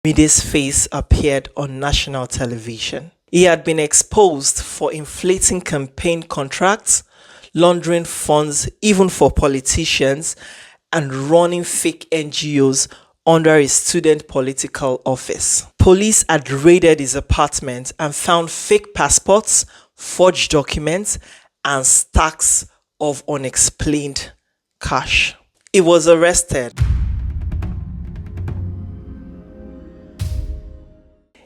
Mide's face appeared on national television. He had been exposed for inflating campaign contracts, laundering funds even for politicians, and running fake NGOs under his student political office. Police had raided his apartment and found fake passports, forged documents, and stacks of unexplained cash. He was arrested.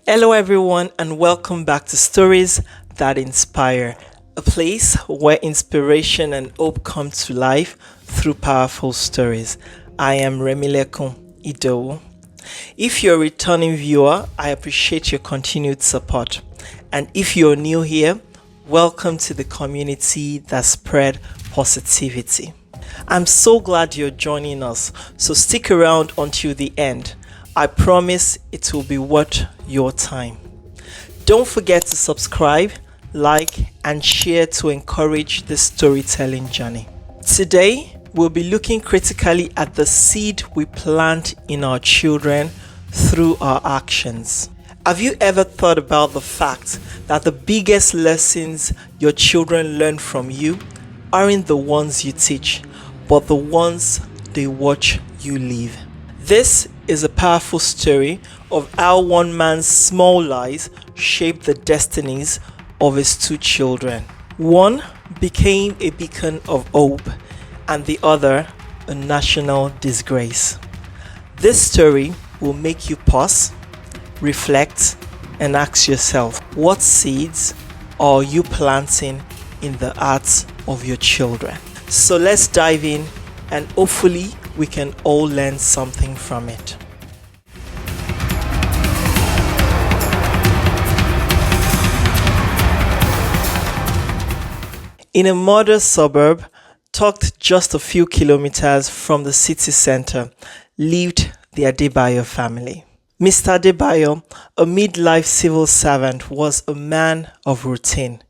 Hello everyone and welcome back to Stories That Inspire, a place where inspiration and hope come to life through powerful stories. I am Remilekun, Idowu. If you're a returning viewer, I appreciate your continued support. And if you're new here, welcome to the community that spread positivity. I'm so glad you're joining us, so stick around until the end. I promise it will be worth your time. Don't forget to subscribe, like, and share to encourage the storytelling journey. Today, we'll be looking critically at the seed we plant in our children through our actions. Have you ever thought about the fact that the biggest lessons your children learn from you aren't the ones you teach, but the ones they watch you live? This is a powerful story of how one man's small lies shaped the destinies of his two children. One became a beacon of hope, and the other a national disgrace. This story will make you pause, reflect, and ask yourself, what seeds are you planting in the hearts of your children? So let's dive in, and hopefully we can all learn something from it. In a modest suburb, tucked just a few kilometers from the city center, lived the Adebayo family. Mr. Adebayo, a midlife civil servant, was a man of routine,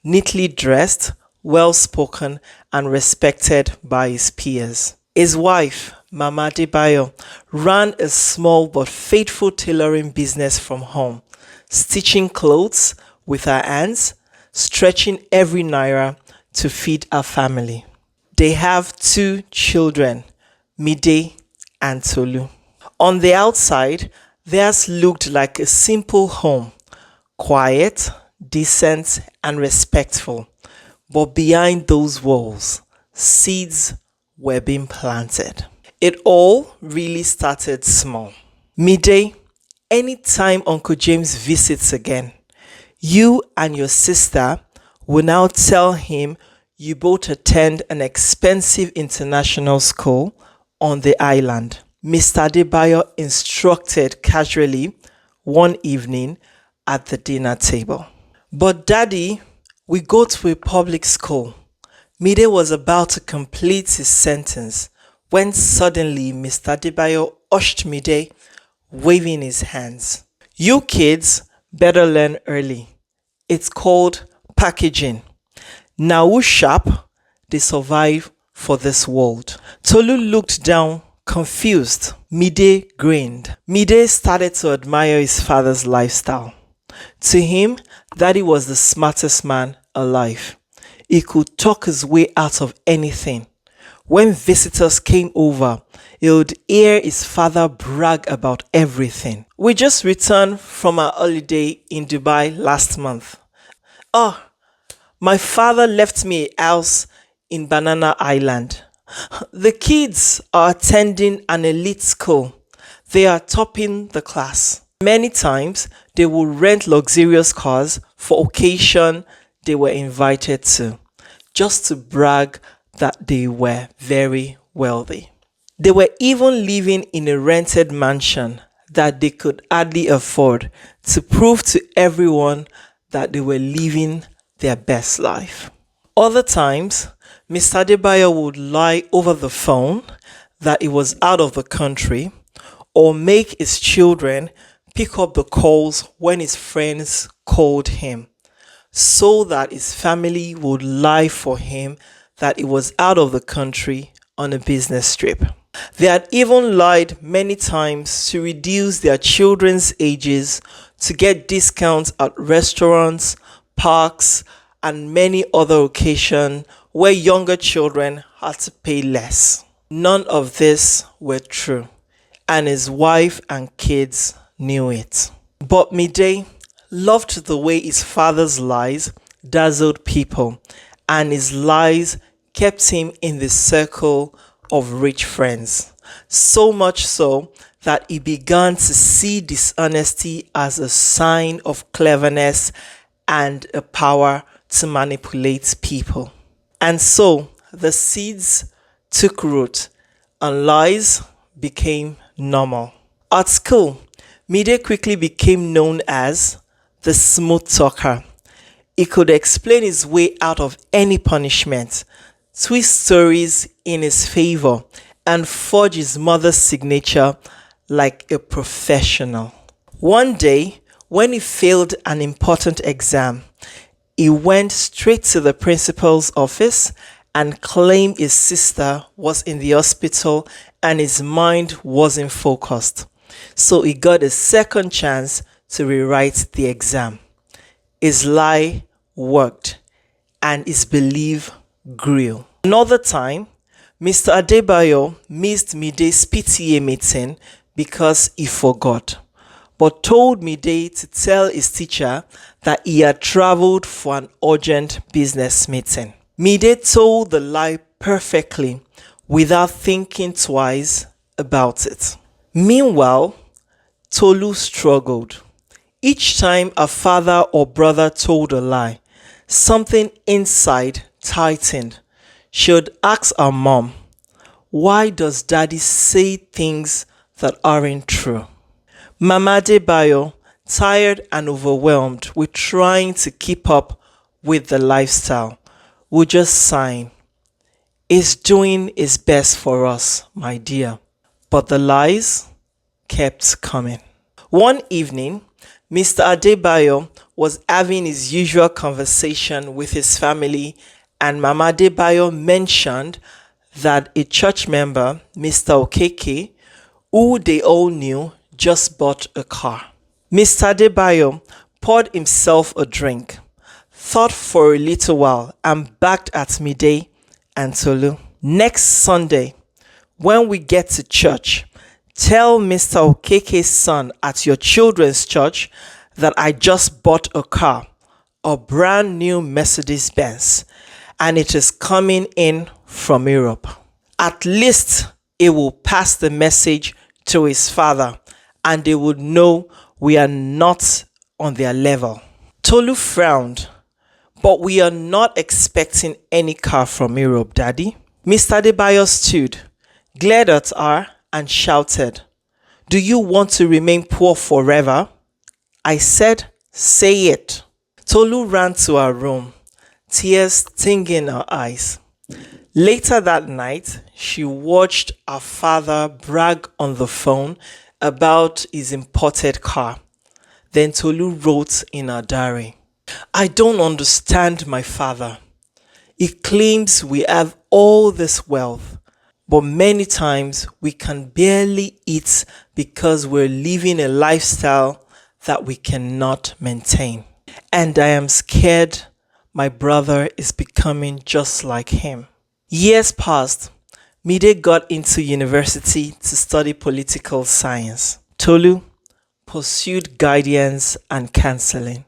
neatly dressed, well-spoken, and respected by his peers. His wife, Mama Adebayo, ran a small but faithful tailoring business from home, stitching clothes with her hands, stretching every naira to feed her family. They have two children, Mide and Tolu. On the outside, theirs looked like a simple home, quiet, decent, and respectful. But behind those walls, seeds were being planted. It all really started small. Mide, anytime Uncle James visits again, you and your sister will now tell him you both attend an expensive international school on the island. Mr. Adebayo instructed casually one evening at the dinner table. But Daddy, we go to a public school. Mide was about to complete his sentence when suddenly Mr. Adebayo hushed Mide, waving his hands. You kids better learn early. It's called packaging. Now who's sharp, they survive for this world. Tolu looked down, confused. Mide grinned. Mide started to admire his father's lifestyle. To him, Daddy was the smartest man alive. He could talk his way out of anything. When visitors came over, he would hear his father brag about everything. We just returned from our holiday in Dubai last month. Oh, my father left me a house in Banana Island. The kids are attending an elite school. They are topping the class. Many times, they will rent luxurious cars for occasion they were invited to, just to brag that they were very wealthy. They were even living in a rented mansion that they could hardly afford, to prove to everyone that they were living their best life. Other times, Mr. Adebayo would lie over the phone that he was out of the country, or make his children pick up the calls when his friends called him, so that his family would lie for him that he was out of the country on a business trip. They had even lied many times to reduce their children's ages to get discounts at restaurants, parks, and many other occasions where younger children had to pay less. None of this were true, and his wife and kids knew it. But Mide loved the way his father's lies dazzled people, and his lies kept him in the circle of rich friends. So much so that he began to see dishonesty as a sign of cleverness and a power to manipulate people. And so the seeds took root and lies became normal. At school, Mide quickly became known as the smooth talker. He could explain his way out of any punishment, twist stories in his favor, and forge his mother's signature like a professional. One day, when he failed an important exam, he went straight to the principal's office and claimed his sister was in the hospital and his mind wasn't focused. So he got a second chance to rewrite the exam. His lie worked and his belief grew. Another time, Mr. Adebayo missed Mide's PTA meeting because he forgot, but told Mide to tell his teacher that he had traveled for an urgent business meeting. Mide told the lie perfectly without thinking twice about it. Meanwhile, Tolu struggled. Each time a father or brother told a lie, something inside tightened. She would ask her mom, "Why does daddy say things that aren't true?" Mama Adebayo, tired and overwhelmed with trying to keep up with the lifestyle, would just sigh, "He's doing his best for us, my dear." But the lies kept coming. One evening, Mr. Adebayo was having his usual conversation with his family, and Mama Adebayo mentioned that a church member, Mr. Okeke, who they all knew, just bought a car. Mr. Adebayo poured himself a drink, thought for a little while, and backed at Mide and Tolu. "Next Sunday, when we get to church, tell Mr. Okeke's son at your children's church that I just bought a car, a brand new Mercedes Benz, and it is coming in from Europe. At least it will pass the message to his father, and they would know we are not on their level." Tolu frowned. "But we are not expecting any car from Europe, Daddy." Mr. Adebayo stood, glared at her, and shouted, "Do you want to remain poor forever? I said, say it." Tolu ran to her room, tears stinging her eyes. Later that night, she watched her father brag on the phone about his imported car. Then Tolu wrote in her diary, "I don't understand my father. He claims we have all this wealth, but many times we can barely eat because we're living a lifestyle that we cannot maintain. And I am scared my brother is becoming just like him." Years passed. Mide got into university to study political science. Tolu pursued guidance and counseling.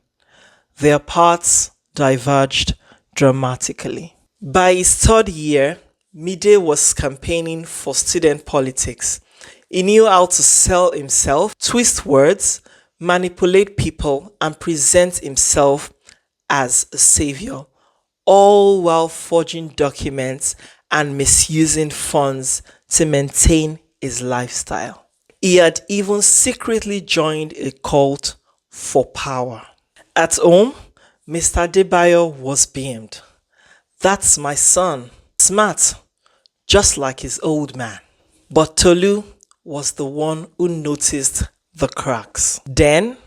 Their paths diverged dramatically. By his third year, Mide was campaigning for student politics. He knew how to sell himself, twist words, manipulate people, and present himself as a savior, all while forging documents and misusing funds to maintain his lifestyle. He had even secretly joined a cult for power. At home, Mr. Adebayo was beamed. "That's my son, smart, just like his old man." But Tolu was the one who noticed the cracks. Then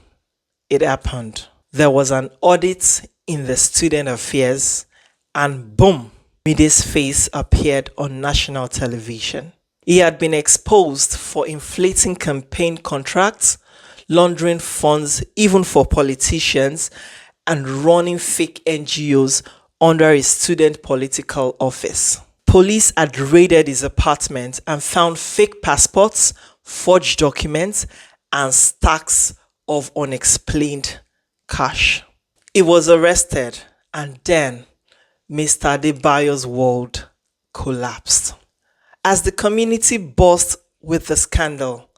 it happened. There was an audit in the student affairs, and boom, Mide's face appeared on national television. He had been exposed for inflating campaign contracts, laundering funds even for politicians, and running fake NGOs under his student political office. Police had raided his apartment and found fake passports, forged documents, and stacks of unexplained cash. He was arrested, and then Mr. Adebayo's world collapsed. As the community buzzed with the scandal,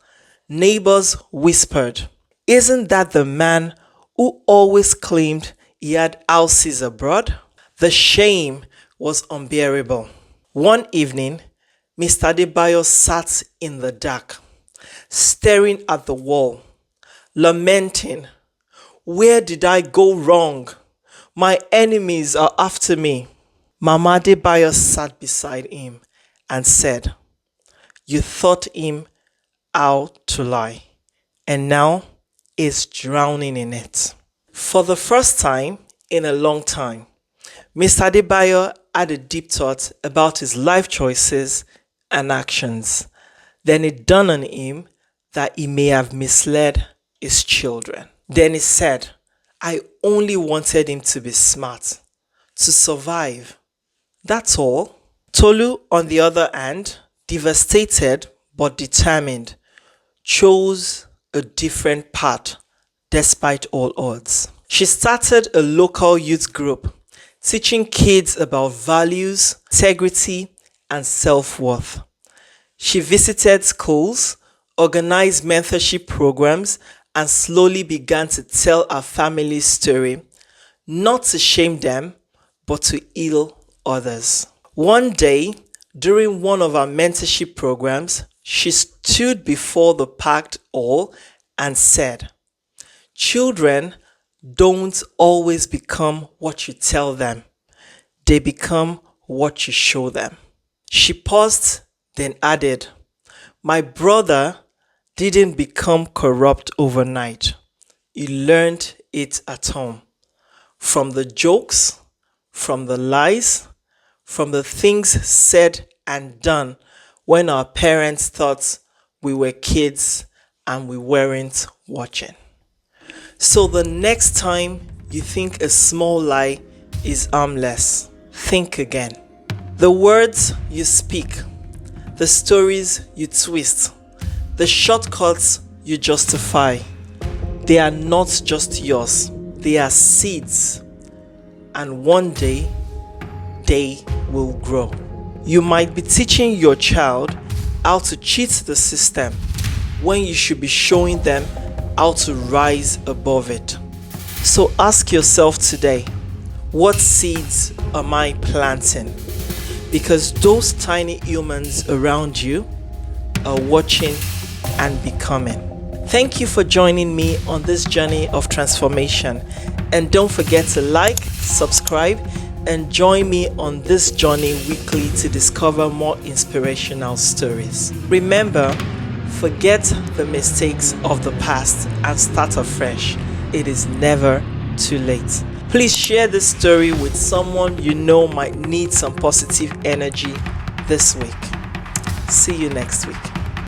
neighbors whispered, "Isn't that the man who always claimed he had houses abroad?" The shame was unbearable. One evening, Mr. Adebayo sat in the dark, staring at the wall, lamenting, "Where did I go wrong? My enemies are after me." Mama Adebayo sat beside him and said, "You taught him how to lie, and now he's drowning in it." For the first time in a long time, Mr. Adebayo had a deep thought about his life choices and actions. Then it dawned on him that he may have misled his children. Then he said, "I only wanted him to be smart, to survive. That's all." Tolu, on the other hand, devastated but determined, chose a different path despite all odds. She started a local youth group, teaching kids about values, integrity, and self-worth. She visited schools, organized mentorship programs, and slowly began to tell her family's story, not to shame them, but to heal others. One day, during one of our mentorship programs, she stood before the packed hall and said, "Children don't always become what you tell them. They become what you show them." She paused, then added, "My brother didn't become corrupt overnight. He learned it at home. From the jokes, from the lies, from the things said and done when our parents thought we were kids and we weren't watching." So the next time you think a small lie is harmless, think again. The words you speak, the stories you twist, the shortcuts you justify, they are not just yours, they are seeds. And one day, they will grow. You might be teaching your child how to cheat the system when you should be showing them how to rise above it. So ask yourself today, what seeds am I planting? Because those tiny humans around you are watching and becoming. Thank you for joining me on this journey of transformation. And don't forget to like, subscribe, and join me on this journey weekly to discover more inspirational stories. Remember, forget the mistakes of the past and start afresh. It is never too late. Please share this story with someone you know might need some positive energy this week. See you next week.